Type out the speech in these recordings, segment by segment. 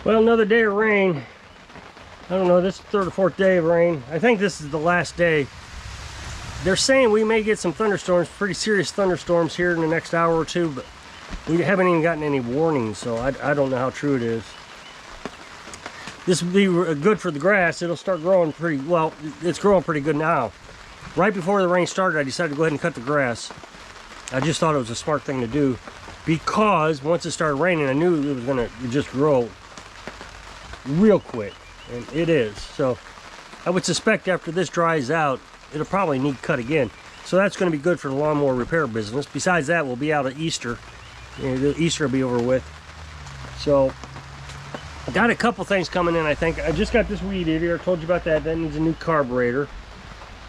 Well, another day of rain. I don't know, this is the third or fourth day of rain. I think this is the last day. They're saying we may get some thunderstorms, pretty serious thunderstorms here in the next hour or two, but we haven't even gotten any warnings, so I don't know how true it is. This will be good for the grass. It'll start growing pretty well. It's growing pretty good now. Right before the rain started, I decided to go ahead and cut the grass. I just thought it was a smart thing to do because once it started raining, I knew it was going to just grow real quick, and it is. So I would suspect after this dries out, it'll probably need cut again. So that's going to be good for the lawnmower repair business. Besides that, we'll be out at Easter. Easter will be over with. So I got a couple things coming in. I think I just got this weed eater. I told you about that. That needs a new carburetor,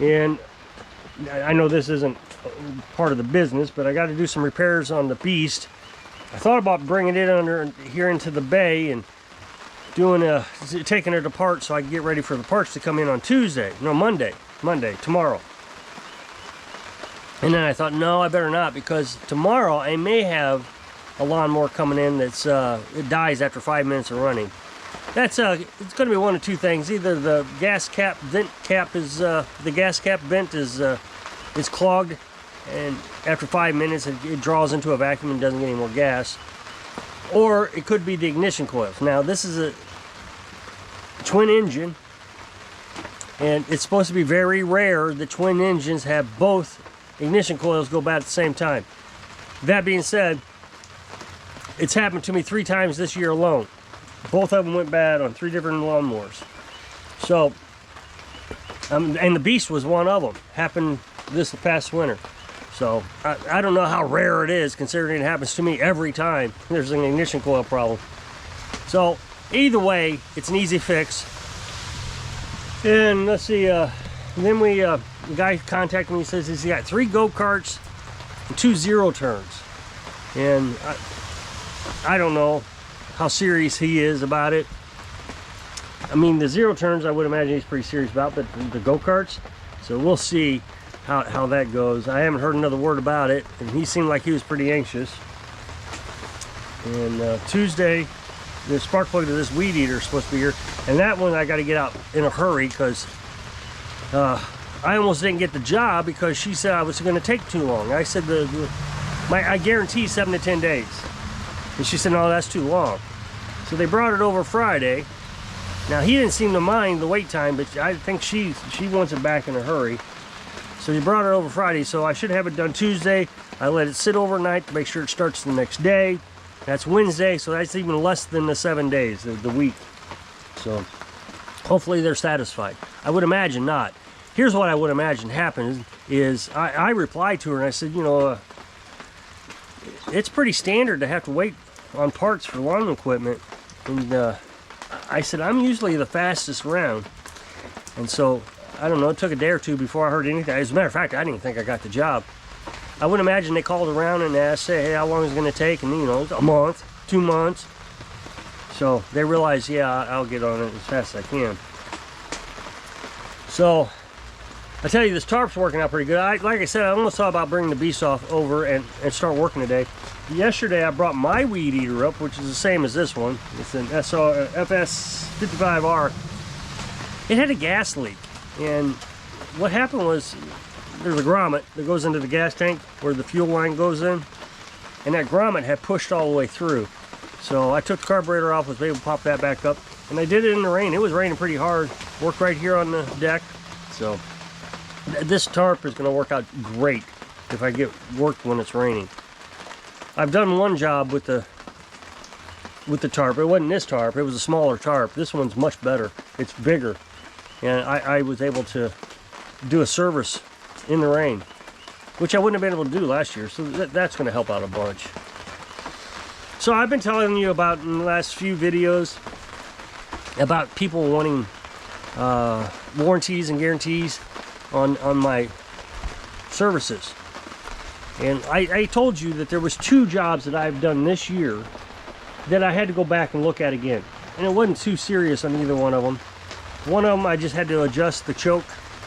and I know this isn't part of the business, but I got to do some repairs on the beast. I thought about bringing it under here into the bay and taking it apart so I can get ready for the parts to come in on Monday, tomorrow. And then I thought, no, I better not, because tomorrow I may have a lawnmower coming in that's it dies after 5 minutes of running. That's it's going to be one of two things. Either the gas cap vent is clogged, and after 5 minutes it draws into a vacuum and doesn't get any more gas, or it could be the ignition coils. Now this is a twin engine, and it's supposed to be very rare that twin engines have both ignition coils go bad at the same time. That being said, it's happened to me 3 times this year alone. Both of them went bad on 3 different lawnmowers. So and the beast was one of them. Happened this past winter. So I don't know how rare it is, considering it happens to me every time there's an ignition coil problem. So either way, it's an easy fix. And let's see, then the guy contacted me. He says he's got 3 go-karts and 2 zero turns. And I don't know how serious he is about it. I mean, the zero turns I would imagine he's pretty serious about, but the go-karts, so we'll see how that goes. I haven't heard another word about it, and he seemed like he was pretty anxious. And Tuesday, the spark plug to this weed eater is supposed to be here, and that one I got to get out in a hurry because I almost didn't get the job because she said I was going to take too long. I said I guarantee 7 to 10 days, and she said no, that's too long. So they brought it over Friday. Now he didn't seem to mind the wait time, but I think she wants it back in a hurry. So he brought it over Friday, so I should have it done Tuesday. I let it sit overnight to make sure it starts the next day. That's Wednesday, so that's even less than the 7 days, the week. So hopefully they're satisfied. I would imagine not. Here's what I would imagine happens is I replied to her and I said, you know, it's pretty standard to have to wait on parts for lawn equipment. And I said, I'm usually the fastest around. And so, I don't know, it took a day or two before I heard anything. As a matter of fact, I didn't even think I got the job. I would imagine they called around and asked, hey, how long is it going to take? And, you know, a month, 2 months. So they realized, yeah, I'll get on it as fast as I can. So I tell you, this tarp's working out pretty good. Like I said, I almost thought about bringing the beast off over and start working today. Yesterday I brought my weed eater up, which is the same as this one. It's an FS55R. It had a gas leak, and what happened was there's a grommet that goes into the gas tank where the fuel line goes in, and that grommet had pushed all the way through. So I took the carburetor off, was able to pop that back up, and I did it in the rain. It was raining pretty hard. Worked right here on the deck. So this tarp is going to work out great if I get worked when it's raining. I've done one job with the tarp. It wasn't this tarp, it was a smaller tarp. This one's much better. It's bigger. And I was able to do a service in the rain, which I wouldn't have been able to do last year. So that's going to help out a bunch. So I've been telling you about in the last few videos about people wanting warranties and guarantees on my services. And I told you that there was 2 jobs that I've done this year that I had to go back and look at again. And it wasn't too serious on either one of them. One of them I just had to adjust the choke.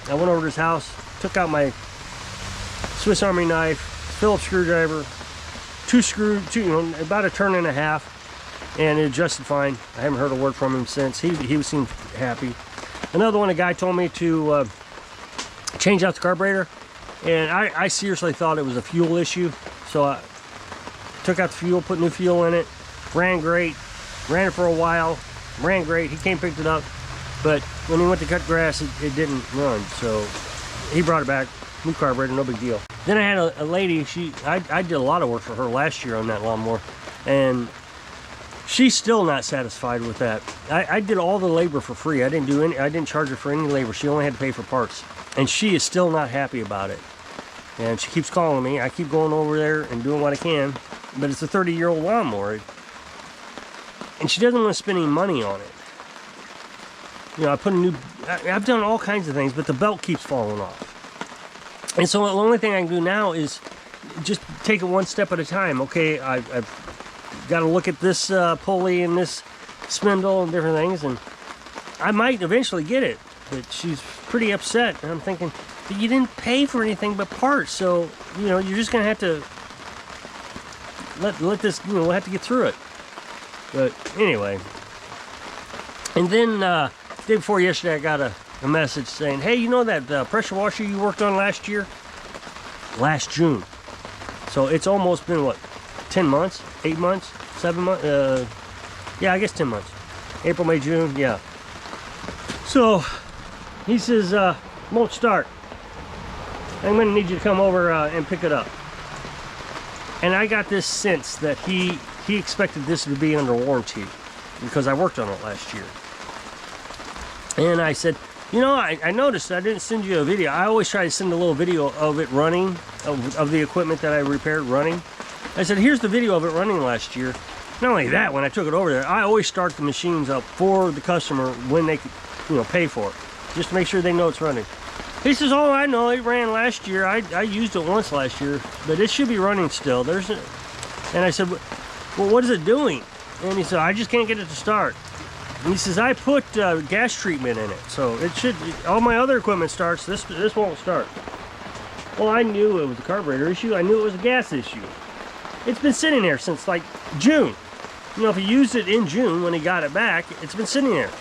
I went over to his house, took out my Swiss Army knife, Phillips screwdriver, 2 screws, about a turn and a half, and it adjusted fine. I haven't heard a word from him since. He seemed happy. Another one, a guy told me to change out the carburetor, and I seriously thought it was a fuel issue. So I took out the fuel, put new fuel in it, ran great, ran it for a while, ran great. He came, picked it up, but when he went to cut grass, it didn't run. So he brought it back, new carburetor, no big deal. Then I had a lady, I did a lot of work for her last year on that lawnmower, and she's still not satisfied with that. I did all the labor for free. I didn't charge her for any labor. She only had to pay for parts. And she is still not happy about it. And she keeps calling me. I keep going over there and doing what I can. But it's a 30-year-old lawnmower. And she doesn't want to spend any money on it. You know, I've done all kinds of things, but the belt keeps falling off. And so the only thing I can do now is just take it one step at a time. Okay, I've got to look at this pulley and this spindle and different things, and I might eventually get it, but she's pretty upset. And I'm thinking, but you didn't pay for anything but parts, so you know, you're just gonna have to let this, you know, we'll have to get through it. But anyway, and then the day before yesterday, I got a message saying, hey, you know that pressure washer you worked on last year? Last June. So it's almost been, what, 10 months? 8 months? 7 months? Yeah, I guess 10 months. April, May, June, yeah. So he says, won't start. I'm going to need you to come over and pick it up. And I got this sense that he expected this to be under warranty because I worked on it last year. And I said, you know, I noticed I didn't send you a video. I always try to send a little video of it running, of the equipment that I repaired running. I said, here's the video of it running last year. Not only that, when I took it over there, I always start the machines up for the customer when they, you know, pay for it, just to make sure they know it's running. He says, oh, I know, it ran last year. I used it once last year, but it should be running still. And I said, well, what is it doing? And he said, I just can't get it to start. And he says, I put gas treatment in it, so it should, all my other equipment starts, this won't start. Well, I knew it was a carburetor issue. I knew it was a gas issue. It's been sitting there since like June. You know, if he used it in June when he got it back, it's been sitting there.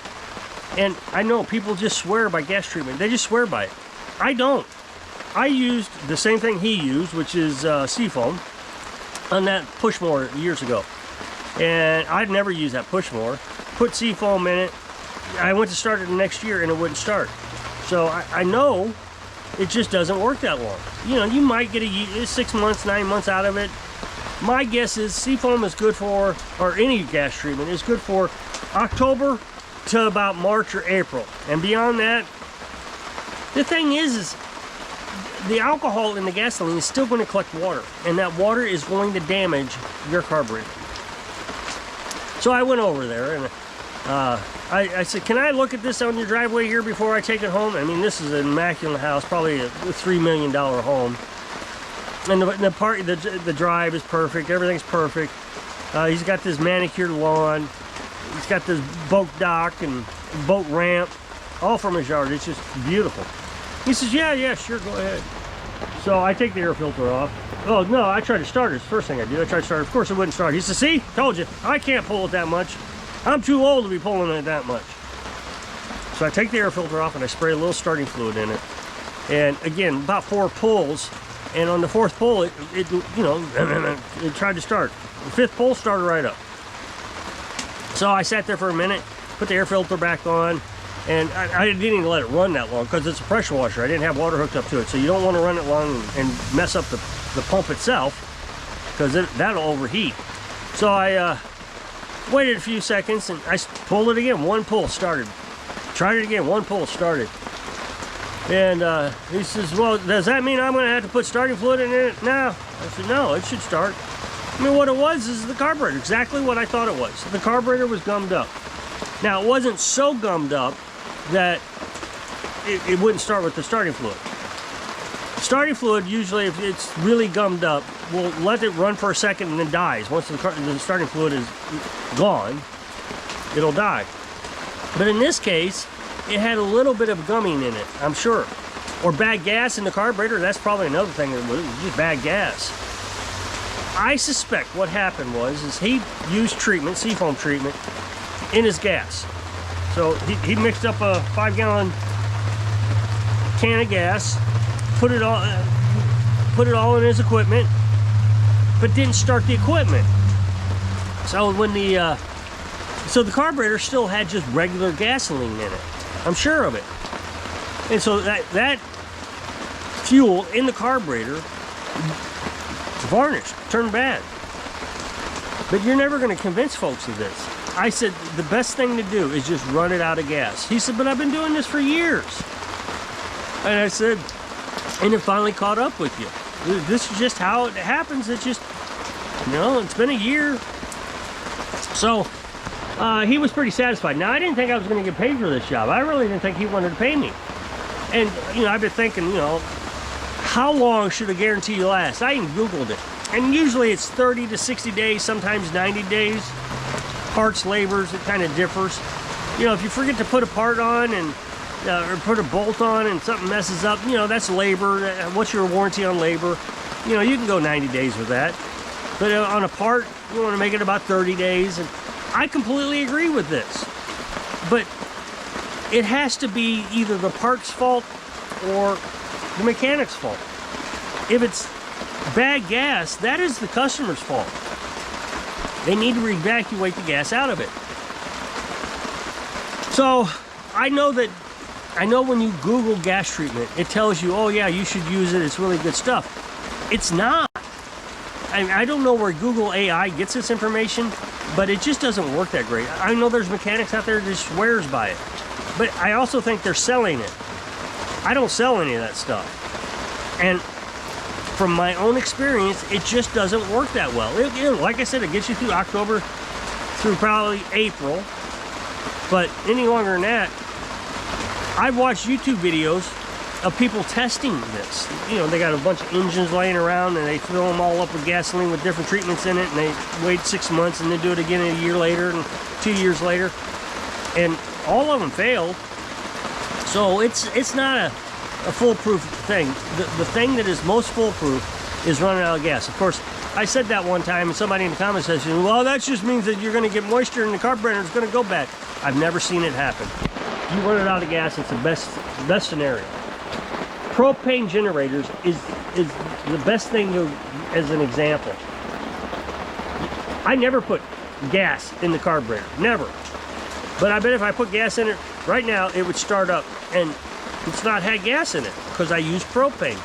And I know people just swear by gas treatment. They just swear by it. I don't. I used the same thing he used, which is seafoam, on that push mower years ago. And I'd never used that push mower. Put seafoam in it. I went to start it the next year and it wouldn't start. So I know it just doesn't work that long. You know, you might get 6 months, 9 months out of it. My guess is seafoam is good for, or any gas treatment is good for October to about March or April. And beyond that, the thing is the alcohol in the gasoline is still going to collect water, and that water is going to damage your carburetor. So I went over there and I said, can I look at this on your driveway here before I take it home? I mean, this is an immaculate house, probably a $3 million home. And the drive is perfect, everything's perfect. He's got this manicured lawn. He's got this boat dock and boat ramp, all from his yard. It's just beautiful. He says, yeah, sure, go ahead. So I take the air filter off. Oh, no, I tried to start it. It's the first thing I did. I tried to start it. Of course, it wouldn't start. He says, see, told you, I can't pull it that much. I'm too old to be pulling it that much. So I take the air filter off and I spray a little starting fluid in it. And again, about 4 pulls. And on the 4th pull, it you know, it tried to start. The 5th pull started right up. So I sat there for a minute, put the air filter back on, and I didn't even let it run that long because it's a pressure washer. I didn't have water hooked up to it, so you don't want to run it long and mess up the pump itself because that'll overheat. So I waited a few seconds and I pulled it again. 1 pull started. Tried it again. 1 pull started. And he says, well, does that mean I'm going to have to put starting fluid in it now? I said, no, it should start. I mean, what it was is the carburetor, exactly what I thought it was. The carburetor was gummed up. Now, it wasn't so gummed up that it wouldn't start with the starting fluid. Starting fluid, usually, if it's really gummed up, will let it run for a second and then dies. Once the starting fluid is gone, it'll die. But in this case, it had a little bit of gumming in it, I'm sure. Or bad gas in the carburetor, that's probably another thing that was just bad gas. I suspect what happened is he used treatment, seafoam treatment, in his gas. So he mixed up a 5-gallon can of gas, put it all in his equipment, but didn't start the equipment. So when the carburetor still had just regular gasoline in it. I'm sure of it. And so that fuel in the carburetor varnished, turned bad. But you're never going to convince folks of this. I said the best thing to do is just run it out of gas. He said, but I've been doing this for years. And I said, and it finally caught up with you. This is just how it happens. It's just, it's been a year. So he was pretty satisfied. Now, I didn't think I was going to get paid for this job. I really didn't think he wanted to pay me. And, I've been thinking, how long should a guarantee last? I even Googled it. And usually it's 30 to 60 days, sometimes 90 days. Parts, labors, it kind of differs. If you forget to put a part on and or put a bolt on and something messes up, that's labor. What's your warranty on labor? You can go 90 days with that. But on a part, you want to make it about 30 days. And I completely agree with this. But it has to be either the part's fault or the mechanic's fault. If it's bad gas, that is the customer's fault. They need to evacuate the gas out of it. So I know when you Google gas treatment, it tells you, oh yeah, you should use it, it's really good stuff. It's not. I don't know where Google AI gets this information, but it just doesn't work that great. I know there's mechanics out there that just swears by it, but I also think they're selling it. I don't sell any of that stuff. And from my own experience, it just doesn't work that well. Like I said, it gets you through October, through probably April, but any longer than that, I've watched YouTube videos of people testing this. They got a bunch of engines laying around and they fill them all up with gasoline with different treatments in it, and they wait 6 months and then do it again a year later and 2 years later, and all of them failed. So it's not a foolproof thing. The thing that is most foolproof is running out of gas. Of course, I said that one time and somebody in the comment section, well, that just means that you're going to get moisture in the carburetor, it's going to go bad. I've never seen it happen. You run it out of gas, it's the best scenario. Propane generators is the best thing as an example. I never put gas in the carburetor, never. But I bet if I put gas in it right now, it would start up, and it's not had gas in it because I use propane.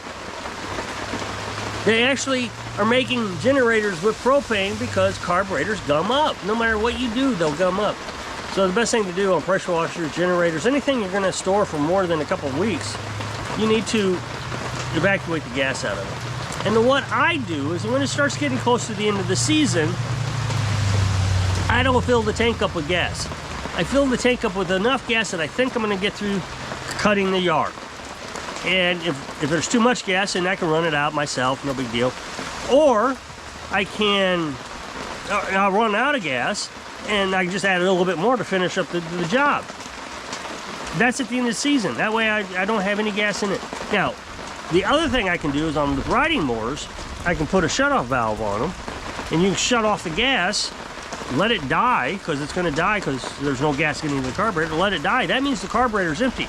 They actually are making generators with propane because carburetors gum up. No matter what you do, they'll gum up. So the best thing to do on pressure washers, generators, anything you're going to store for more than a couple of weeks, you need to evacuate the gas out of it. And what I do is when it starts getting close to the end of the season, I don't fill the tank up with gas. I fill the tank up with enough gas that I think I'm going to get through cutting the yard. And if there's too much gas, then I can run it out myself, no big deal. Or I'll run out of gas and I can just add a little bit more to finish up the job. That's at the end of the season. That way I don't have any gas in it. Now, the other thing I can do is on the riding mowers, I can put a shutoff valve on them, and you can shut off the gas, let it die, because it's going to die because there's no gas getting into the carburetor. Let it die. That means the carburetor's empty.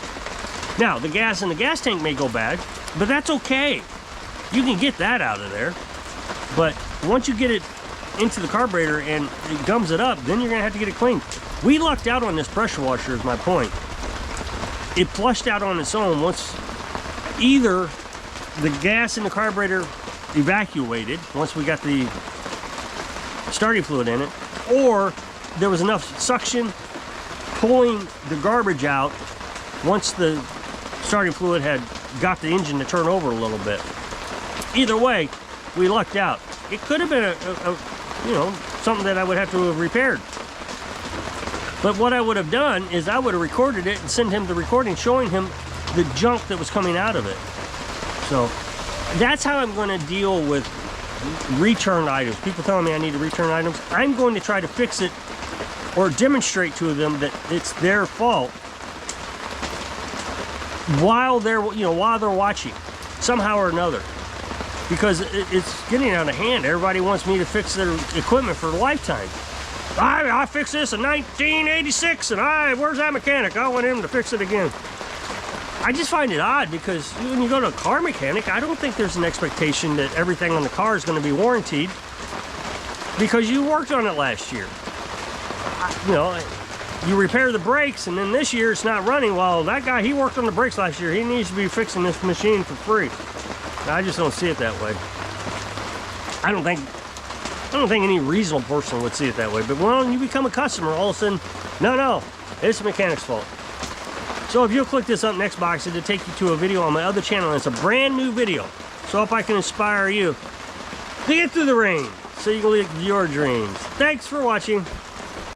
Now, the gas in the gas tank may go bad, but that's okay. You can get that out of there. But once you get it into the carburetor and it gums it up, then you're going to have to get it cleaned. We lucked out on this pressure washer is my point. It flushed out on its own once either the gas in the carburetor evacuated, once we got the starting fluid in it, or there was enough suction pulling the garbage out once the starting fluid had got the engine to turn over a little bit. Either way, we lucked out. It could have been something that I would have to have repaired. But what I would have done is I would have recorded it and sent him the recording showing him the junk that was coming out of it. So that's how I'm going to deal with return items. People telling me I need to return items. I'm going to try to fix it or demonstrate to them that it's their fault while they're watching somehow or another. because it's getting out of hand. Everybody wants me to fix their equipment for a lifetime. I fixed this in 1986, and where's that mechanic? I want him to fix it again. I just find it odd because when you go to a car mechanic, I don't think there's an expectation that everything on the car is going to be warranted because you worked on it last year. You know, you repair the brakes, and then this year it's not running. Well, that guy, he worked on the brakes last year. He needs to be fixing this machine for free. I just don't see it that way. I don't think any reasonable person would see it that way. But when you become a customer, all of a sudden, no, it's the mechanic's fault. So if you'll click this up next box, it'll take you to a video on my other channel, and it's a brand new video. So I hope I can inspire you to get through the rain so you can live your dreams. Thanks for watching.